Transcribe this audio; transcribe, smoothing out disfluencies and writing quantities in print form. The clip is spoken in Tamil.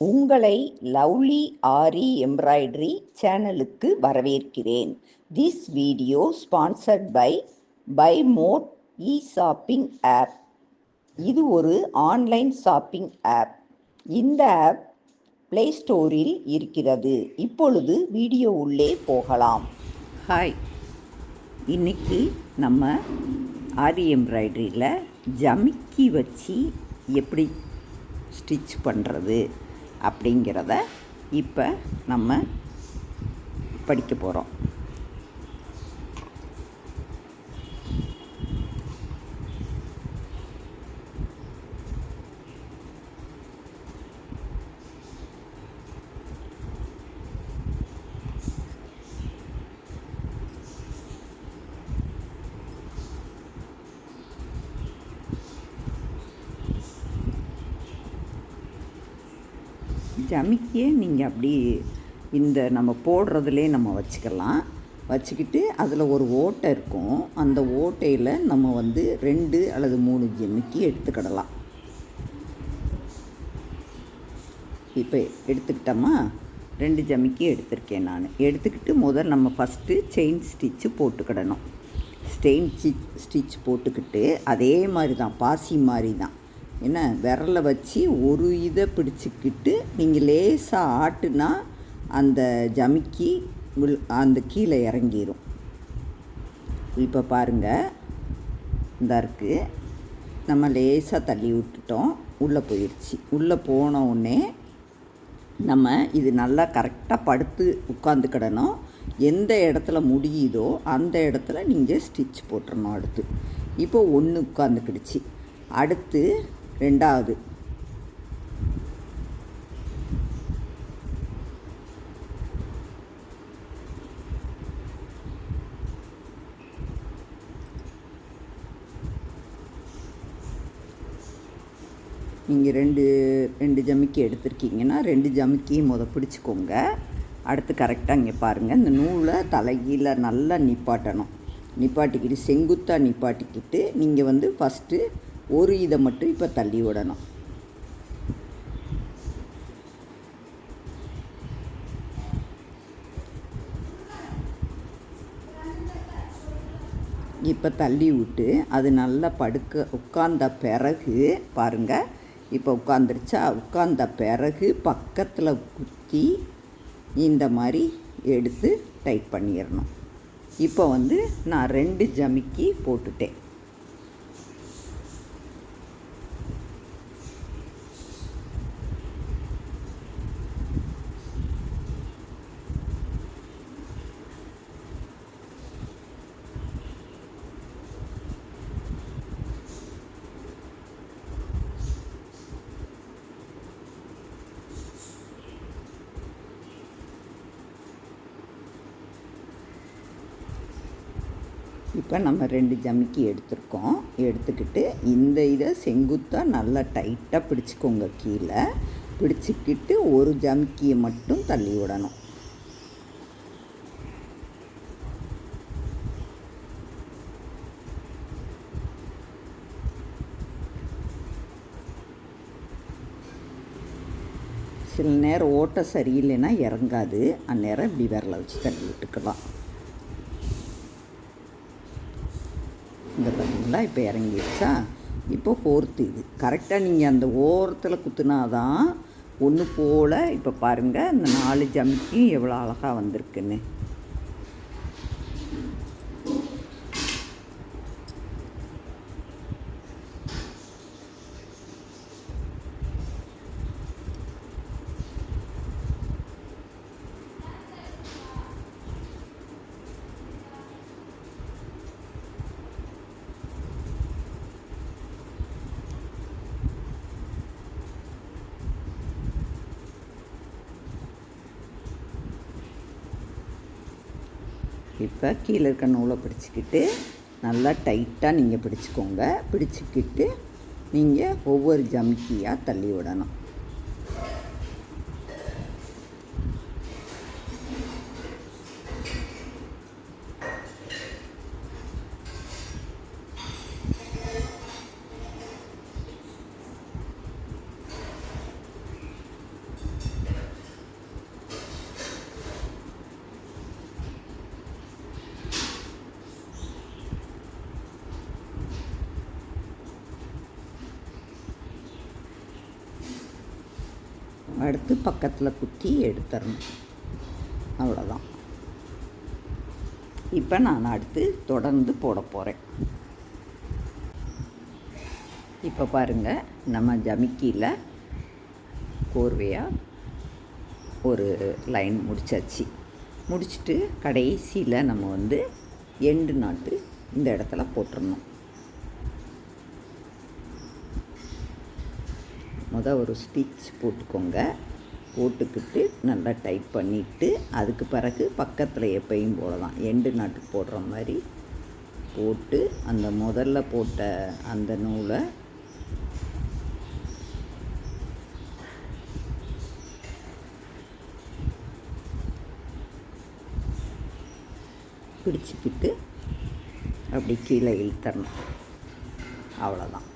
உங்களை லவ்லி ஆரி எம்ப்ராய்டரி சேனலுக்கு வரவேற்கிறேன். This video sponsored by mod shopping app. இது ஒரு ஆன்லைன் ஷாப்பிங் ஆப். இந்த ஆப் பிளே ஸ்டோரில் இருக்கிறது. இப்பொழுது வீடியோ உள்ளே போகலாம். ஹாய், இன்னைக்கு நம்ம ஆரி எம்ப்ராய்டரியில் ஜமிக்கி வச்சு எப்படி ஸ்டிச் பண்ணுறது அப்படிங்கிறத இப்போ நம்ம படிக்க போகிறோம். ஜமிக்கியை நீங்கள் அப்படி இந்த நம்ம போடுறதுலே நம்ம வச்சுக்கலாம். வச்சுக்கிட்டு அதில் ஒரு ஓட்டை இருக்கும். அந்த ஓட்டையில் நம்ம 2 அல்லது 3 ஜமிக்கி எடுத்துக்கிடலாம். இப்போ எடுத்துக்கிட்டோமா, 2 ஜமிக்கி எடுத்திருக்கேன் நான். எடுத்துக்கிட்டு முதல் நம்ம ஃபஸ்ட்டு செயின் ஸ்டிச்சு போட்டுக்கிடணும். ஸ்டிச் போட்டுக்கிட்டு அதே மாதிரி தான், பாசி மாதிரி தான், என்ன விரலை வச்சு ஒரு இதை பிடிச்சிக்கிட்டு நீங்கள் லேசாக ஆட்டுனா அந்த ஜமிக்கி அந்த கீழே இறங்கிடும். இப்போ பாருங்கள், இந்த இருக்குது, நம்ம லேசாக தள்ளி விட்டுட்டோம், உள்ளே போயிடுச்சு. உள்ளே போன உடனே நம்ம இது நல்லா கரெக்டாக படுத்து உட்காந்துக்கிடணும். எந்த இடத்துல முடியுதோ அந்த இடத்துல நீங்கள் ஸ்டிச் போட்டுறணும். அடுத்து இப்போ 1 உட்காந்துக்கிடுச்சு. அடுத்து 2வது, நீங்கள் 2 ஜமிக்கி எடுத்திருக்கீங்கன்னா 2 ஜமிக்கியும் பிடிச்சிக்கோங்க. அடுத்து கரெக்டாக இங்கே பாருங்கள், இந்த நூலை தலைகீழ நல்லா நிப்பாட்டிக்கிட்டு செங்குத்தாக நிப்பாட்டிக்கிட்டு நீங்கள் ஃபஸ்ட்டு ஒரு இதை மட்டும் இப்போ தள்ளி விடணும். இப்போ தள்ளி விட்டு அது நல்லா உட்கார்ந்த பிறகு பாருங்கள், இப்போ உட்காந்துருச்சா, உட்கார்ந்த பிறகு பக்கத்தில் குத்தி இந்த மாதிரி எடுத்து டைட் பண்ணிடணும். இப்போ நான் 2 ஜமிக்கி போட்டுட்டேன். இப்போ நம்ம 2 ஜமிக்கி எடுத்துருக்கோம். எடுத்துக்கிட்டு இந்த இதை செங்குத்தாக நல்லா டைட்டாக பிடிச்சிக்கோங்க. கீழே பிடிச்சிக்கிட்டு ஒரு ஜமிக்கியை மட்டும் தள்ளி விடணும். சில நேரம் ஓட்டை சரியில்லைன்னா இறங்காது. அந்நேரம் இப்படி விரலை வச்சு தள்ளி விட்டுக்கலாம். இங்கே பார்த்தீங்களா, இப்போ இறங்கிடுச்சா. இப்போ 4th இது கரெக்டாக நீங்கள் அந்த ஓரத்தில் குத்துனாதான் ஒன்று போல். இப்போ பாருங்கள், இந்த 4 ஜமிக்கி எவ்வளோ அழகாக வந்திருக்குன்னு. இப்போ கீழே இருக்க நூலை பிடிச்சிக்கிட்டு நல்லா டைட்டாக நீங்கள் பிடிச்சிக்கோங்க. பிடிச்சிக்கிட்டு நீங்கள் ஒவ்வொரு ஜமிக்கியாக தள்ளி விடணும். அடுத்து பக்கத்தில் குத்தி எடுத்துடணும். அவ்வளோதான். இப்போ நான் அடுத்து தொடர்ந்து போட போகிறேன். இப்போ பாருங்கள், நம்ம ஜமிக்கியில் கோர்வையாக ஒரு லைன் முடிச்சாச்சு. முடிச்சுட்டு கடைசியில் நம்ம எண்டு நாட்டு இந்த இடத்துல போட்டுடணும். ஒரு ஸ்டிச் போட்டுக்கோங்க. போட்டுக்கிட்டு நல்லா டைட் பண்ணிவிட்டு அதுக்கு பிறகு பக்கத்தில் எப்பயும் போல தான் எண்டு நாட்டு போடுற மாதிரி போட்டு அந்த முதல்ல போட்ட அந்த நூலை பிடிச்சிக்கிட்டு அப்படி கீழே இழுத்தரணும். அவ்வளோதான்.